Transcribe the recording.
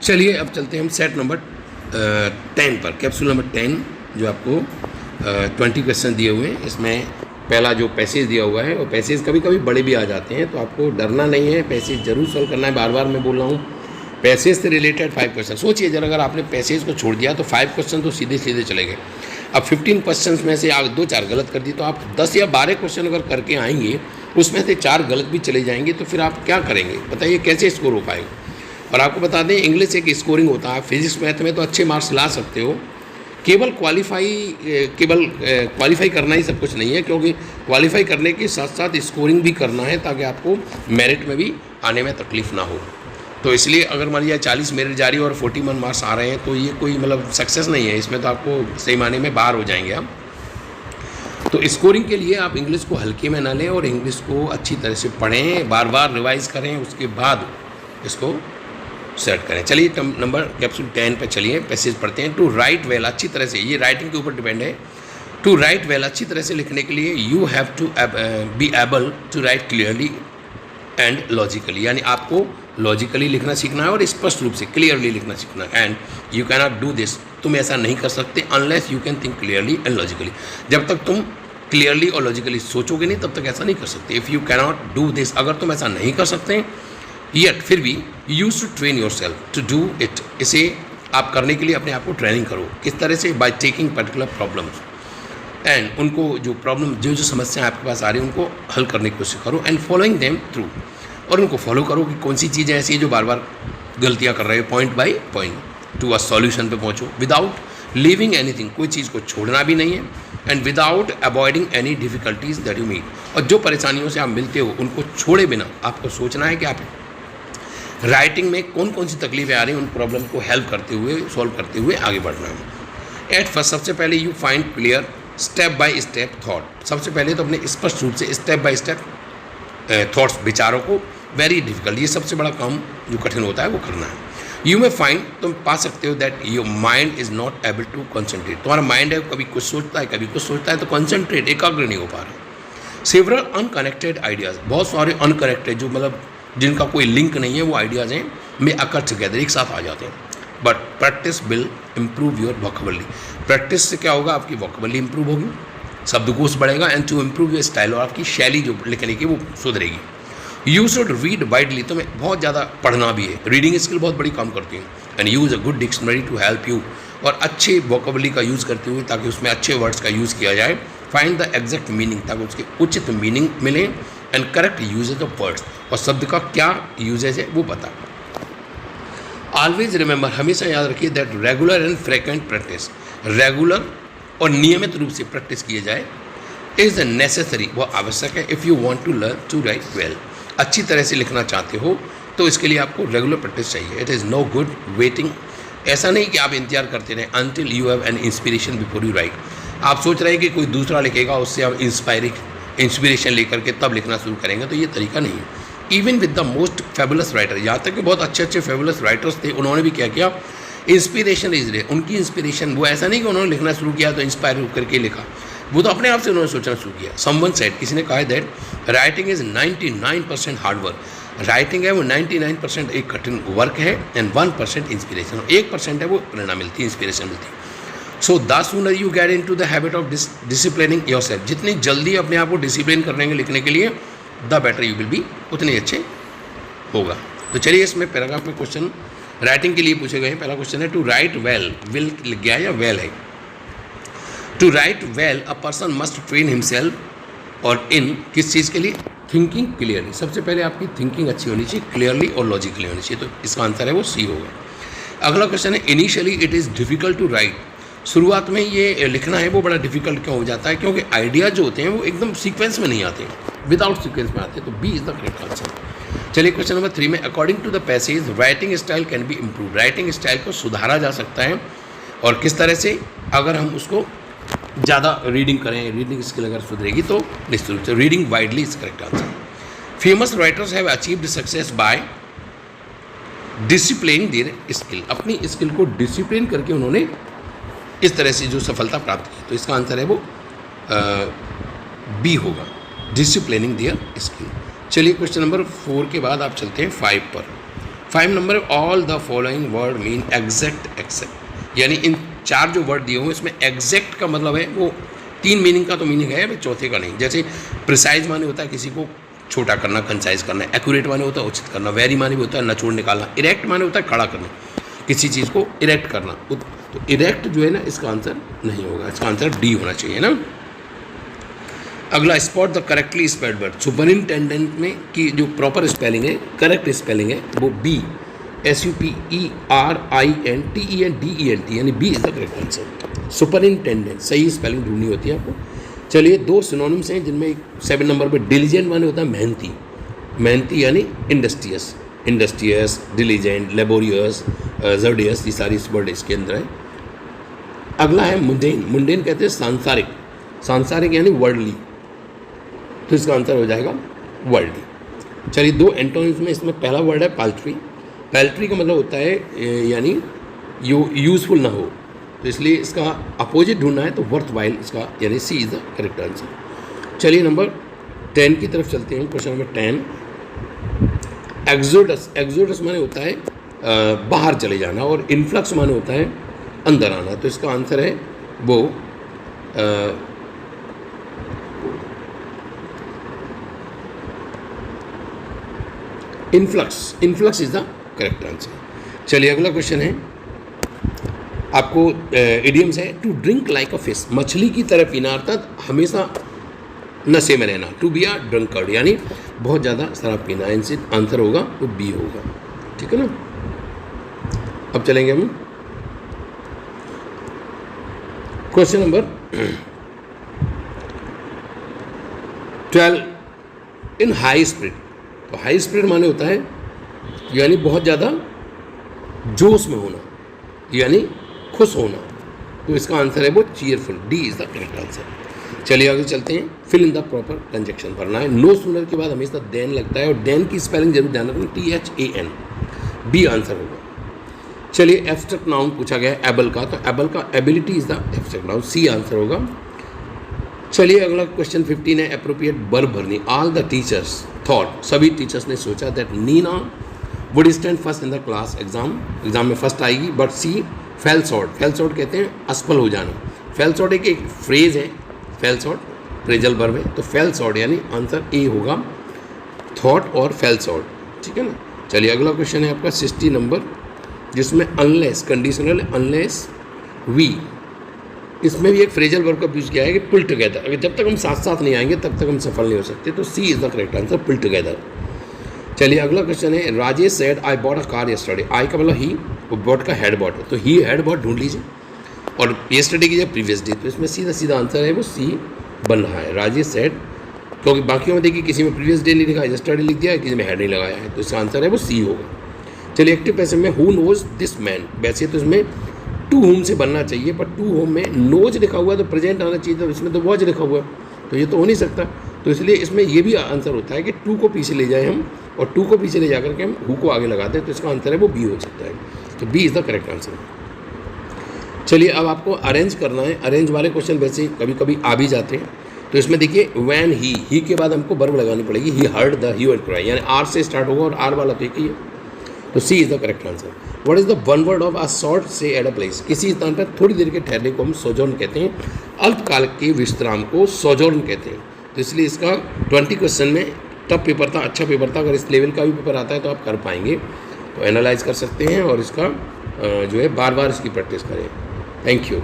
चलिए अब चलते हैं हम सेट नंबर 10 पर, कैप्सूल नंबर 10 जो आपको 20 क्वेश्चन दिए हुए हैं। इसमें पहला जो पैसेज दिया हुआ है, और पैसेज कभी कभी बड़े भी आ जाते हैं, तो आपको डरना नहीं है, पैसेज जरूर सॉल्व करना है। बार बार मैं बोल रहा हूँ, पैसेज से रिलेटेड 5 क्वेश्चन। सोचिए जरा, अगर आपने पैसेज को छोड़ दिया तो 5 क्वेश्चन तो सीधे सीधे चले गए। अब 15 क्वेश्चन में से आप 2-4 गलत कर दी, तो आप 10 या 12 क्वेश्चन अगर करके आएंगे, उसमें से 4 गलत भी चले जाएंगे, तो फिर आप क्या करेंगे बताइए, कैसे स्कोर हो पाएगा। और आपको बता दें, इंग्लिश एक स्कोरिंग होता है, फिजिक्स मैथ में तो अच्छे मार्क्स ला सकते हो, केवल क्वालिफाई करना ही सब कुछ नहीं है, क्योंकि क्वालिफाई करने के साथ साथ स्कोरिंग भी करना है, ताकि आपको मेरिट में भी आने में तकलीफ ना हो। तो इसलिए अगर मान लीजिए 40 मेरिट जा रही है और 41 मार्क्स आ रहे हैं, तो ये कोई मतलब सक्सेस नहीं है, इसमें तो आपको सही माने में बाहर हो जाएंगे आप। तो स्कोरिंग के लिए आप इंग्लिश को हल्के में ना लें और इंग्लिश को अच्छी तरह से पढ़ें, बार बार रिवाइज करें, उसके बाद इसको सेट करें। चलिए नंबर कैप्सूल 10 पे चलिए, पैसेज पढ़ते हैं। टू राइट वेल, अच्छी तरह से, ये राइटिंग के ऊपर डिपेंड है। टू राइट वेल, अच्छी तरह से लिखने के लिए you have to be able to write clearly and logically, यानी आपको लॉजिकली लिखना सीखना है और स्पष्ट रूप से क्लियरली लिखना सीखना है। And you can not do this, तुम ऐसा नहीं कर सकते unless you can think clearly and logically. जब तक तुम क्लियरली और लॉजिकली सोचोगे नहीं, तब तक ऐसा नहीं कर सकते। If you can not do this, अगर तुम ऐसा नहीं कर सकते, येट फिर भी you should train yourself to do it, इसे आप करने के लिए अपने आप को ट्रेनिंग करो। किस तरह से? By taking particular problems and उनको जो प्रॉब्लम जो समस्याएं आपके पास आ रही हैं, उनको हल करने की कोशिश करो। एंड फॉलोइंग देम थ्रू, और उनको फॉलो करो कि कौन सी चीज़ें ऐसी हैं जो बार बार गलतियाँ कर रहे हो। Point by point to a solution पे पहुँचो, विदाउट लीविंग एनीथिंग, कोई चीज़ को छोड़ना भी नहीं है। And without avoiding any difficulties that you meet, और जो परेशानियों से आप मिलते हो उनको छोड़े बिना आपको सोचना है कि आप राइटिंग में कौन कौन सी तकलीफें आ रही हैं, उन प्रॉब्लम को हेल्प करते हुए, सॉल्व करते हुए आगे बढ़ना है। एट फर्स्ट, सबसे पहले you find clear step by step thought, सबसे पहले तो अपने स्पष्ट रूप से स्टेप बाय स्टेप थॉट्स, विचारों को, वेरी डिफिकल्ट, ये सबसे बड़ा काम जो कठिन होता है वो करना है। यू में फाइंड, तुम पा सकते हो that your mind is not able to concentrate, तुम्हारा माइंड है कभी कुछ सोचता है कभी कुछ सोचता है, तो कॉन्सेंट्रेट, एकाग्र नहीं हो पा रहा। सेवरल अनकनेक्टेड आइडियाज़, बहुत सारे अनकनेक्टेड, जो मतलब जिनका कोई लिंक नहीं है, वो आइडियाज़ हैं, में अकर टुगेदर, एक साथ आ जाते हैं। But practice will improve your vocabulary, practice से क्या होगा, आपकी वोकेबुलरी इंप्रूव होगी, शब्दकोश बढ़ेगा। And to improve your style, और आपकी शैली जो लिखने की वो सुधरेगी। यू शुड रीड वाइडली, तुम्हें बहुत ज़्यादा पढ़ना भी है, रीडिंग स्किल बहुत बड़ी काम करती है। And use a good dictionary to help you, और अच्छे वोकेबुलरी का यूज़ करते हुए, ताकि उसमें अच्छे वर्ड्स का यूज़ किया जाए। फाइंड द एग्जैक्ट मीनिंग, ताकि उसके उचित मीनिंग मिले। And correct usage of words, और शब्द का क्या यूजेज है वो बता। ऑलवेज रिमेंबर, हमेशा याद रखिए, that regular and frequent practice, regular और नियमित रूप से प्रैक्टिस किए जाए, इज़ नेसेसरी, वो आवश्यक है। If you want to learn to write well, अच्छी तरह से लिखना चाहते हो तो इसके लिए आपको रेगुलर प्रैक्टिस चाहिए। It is no good waiting, ऐसा नहीं कि आप इंतजार करते रहें until you have an inspiration before you write. आप सोच रहे हैं कि कोई दूसरा लिखेगा, उससे आप इंस्पिरेशन लेकर के तब लिखना शुरू करेंगे, तो ये तरीका नहीं है। Even with the most fabulous writer, यहाँ तक कि बहुत अच्छे अच्छे फेबुलस राइटर्स थे, उन्होंने भी क्या किया, इंस्पिरेशन इज रे, उनकी इंस्पिरेशन, वो ऐसा नहीं कि उन्होंने लिखना शुरू किया तो इंस्पायर होकर के लिखा, वो तो अपने आप से उन्होंने सोचना शुरू किया। समवन सेड, किसी ने कहा that writing is 99% hard work, writing है वो 99% एक कठिन वर्क है, एंड 1% इंस्पिरेशन, 1% है वो प्रेरणा मिलती है, इंस्पिरेशन मिलती है। So the sooner you get into the habit of disciplining yourself, जितनी जल्दी अपने आप को डिसिप्लिन करेंगे लिखने के लिए, the better you will be, उतने अच्छे होगा। तो चलिए, इसमें पैराग्राफ में क्वेश्चन राइटिंग के लिए पूछे गए हैं। पहला क्वेश्चन है, टू राइट वेल, विल लिख गया या वेल है। To write well a person must train himself, और इन किस चीज़ के लिए, थिंकिंग क्लियरली, सबसे पहले आपकी थिंकिंग अच्छी होनी चाहिए, क्लियरली और लॉजिकली होनी चाहिए, तो इसका आंसर है वो सी होगा। अगला क्वेश्चन है, initially it is difficult to write, शुरुआत में ये लिखना है वो बड़ा डिफिकल्ट क्यों हो जाता है, क्योंकि आइडिया जो होते हैं वो एकदम सीक्वेंस में नहीं आते, विदाउट सीक्वेंस में आते हैं, तो B is the correct answer. चलिए क्वेश्चन नंबर 3 में, according to the passage writing style can be improve, writing style को सुधारा जा सकता है, और किस तरह से, अगर हम उसको ज़्यादा रीडिंग करें, रीडिंग स्किल अगर सुधरेगी तो निश्चित रूप से reading widely is correct answer. Famous writers have achieved success by discipline their skill, अपनी स्किल को डिसिप्लिन करके उन्होंने इस तरह से जो सफलता प्राप्त की, तो इसका आंसर है वो बी होगा, डिसिप्लिनिंग देयर स्किल। चलिए क्वेश्चन नंबर 4 के बाद आप चलते हैं 5 पर। 5 नंबर, all the following word mean exact except, यानी इन 4 जो वर्ड दिए हुए इसमें एग्जैक्ट का मतलब है वो 3 मीनिंग का तो मीनिंग है, चौथे का नहीं। जैसे प्रिसाइज माने होता है किसी को छोटा करना, कंसाइज करना, एक्यूरेट माने होता है उचित करना, वेरी माने भी होता है नचोड़ निकालना, इरेक्ट माने होता है खड़ा करना, किसी चीज़ को इरेक्ट करना। तो इरेक्ट जो है ना इसका आंसर नहीं होगा, इसका आंसर डी होना चाहिए ना। अगला, spot the correctly spelled word. Superintendent में की जो प्रॉपर स्पेलिंग है, करेक्ट स्पेलिंग है वो बी, SUPERINTENDENT, यानी B is the correct answer. Superintendent सही स्पेलिंग ढूंढनी होती है आपको। चलिए 2 सिनोनिम्स हैं जिनमें 7 नंबर पे डिलीजेंट माने होता है मेहनती, मेहनती यानी इंडस्ट्रियस, इंडस्ट्रियस, डिलीजेंट, लेबोरियस, जर्डियस, ये सारी इस वर्ड इसके अंदर है। अगला है मुंडेन, मुंडेन कहते हैं सांसारिक, सांसारिक यानी वर्ल्डली, तो इसका आंसर हो जाएगा वर्ल्डली। चलिए 2 एंटोनिम्स में इसमें पहला वर्ड है पाल्ट्री, पैल्ट्री का मतलब होता है यानी यूजफुल ना हो, तो इसलिए इसका अपोजिट ढूंढना है तो वर्थ वाइल, इसका यानी सी इज़ द करेक्ट आंसर। चलिए नंबर 10 की तरफ चलते हैं। क्वेश्चन नंबर 10, एक्सोडस, एक्सोडस माने होता है बाहर चले जाना और इन्फ्लक्स माने होता है अंदर आना, तो इसका आंसर है वो influx, influx is the correct answer. चलिए अगला क्वेश्चन है आपको इडियम्स है, to drink like a fish, मछली की तरह पीना, अर्थात हमेशा नशे में रहना, टू बी अ ड्रंकर्ड यानी बहुत ज़्यादा शराब पीना, इनसे आंसर होगा वो बी होगा, ठीक है ना। अब चलेंगे हम क्वेश्चन नंबर 12, इन हाई स्पिरिट, तो हाई स्पिरिट माने होता है यानी बहुत ज़्यादा जोश में होना, यानी खुश होना, तो इसका आंसर है वो cheerful, D is the correct answer. चलिए आगे चलते हैं, fill in the proper conjunction भरना है। नो सूनर के बाद हमेशा देन लगता है और देन की स्पेलिंग जरूर ध्यान रखना, THAN, बी आंसर होगा। चलिए एब्स्ट्रैक्ट नाउन पूछा गया है एबल का, तो एबल का ability is the abstract noun, C answer होगा। चलिए अगला क्वेश्चन 15 है, अप्रोप्रिएट वर्ब भरनी। ऑल द टीचर्स थॉट, सभी टीचर्स ने सोचा that Neena would stand first in the class, exam में फर्स्ट आएगी, but she fell short, fell short कहते हैं असफल हो जाना, फेल शॉर्ट एक फ्रेज है, फेल शॉर्ट फ्रेजल वर्ब है, तो फेल शॉर्ट यानी आंसर ए होगा, थॉट और फेल शॉर्ट, ठीक है ना। चलिए अगला क्वेश्चन है आपका 60 नंबर, जिसमें अनलेस कंडीशनल, अनलेस वी, इसमें भी एक फ्रेजल वर्ब का यूज किया है कि पुल टुगेदर, अगर जब तक हम साथ साथ नहीं आएंगे तब तक हम सफल नहीं हो सकते, तो C is the correct answer, pull together. चलिए अगला क्वेश्चन है, Rajesh said I bought a car yesterday, I का मतलब ही, वो बॉट का हेड बॉट है, तो ही हेड बॉट ढूंढ लीजिए, और यस्टरडे की जगह प्रीवियस डे, तो इसमें सीधा सीधा आंसर है वो सी बन रहा है, राजेश सेड, क्योंकि बाकियों में देखिए किसी में प्रीवियस डे नहीं लिखा है, यस्टरडे लिख दिया है, किसी में हेड नहीं लगाया है, तो इसका आंसर है वो सी होगा। चलिए एक्टिव पैसिव में हु नोज दिस मैन, वैसे तो इसमें टू होम से बनना चाहिए, पर टू होम में नोज लिखा हुआ है तो प्रेजेंट आना चाहिए, तो इसमें तो वॉज लिखा हुआ है, तो ये तो हो नहीं सकता, तो इसलिए इसमें ये भी आंसर होता है कि टू को पीछे ले जाए हम, और टू को पीछे ले जाकर के हम हु को आगे लगाते हैं, तो इसका आंसर है वो बी हो सकता है, तो B is the correct answer. चलिए अब आपको अरेंज करना है, अरेंज वाले क्वेश्चन वैसे कभी कभी आ भी जाते हैं, तो इसमें देखिए वैन ही के बाद हमको वर्ब लगानी पड़ेगी, he heard the hue and cry, यानी आर से स्टार्ट होगा और आर वाला तो एक ही है, तो C is the correct answer. What is the one word of a short stay at a place, किसी स्थान पर थोड़ी देर के ठहरने को हम सोजोर्न कहते हैं, अल्पकाल के विश्राम को सोजोर्न कहते हैं, तो इसलिए इसका 20 क्वेश्चन में टफ पेपर था, अच्छा पेपर था, अगर इस लेवल का भी पेपर आता है तो आप कर पाएंगे, तो एनालाइज कर सकते हैं और इसका जो है बार बार इसकी प्रैक्टिस करें। Thank you.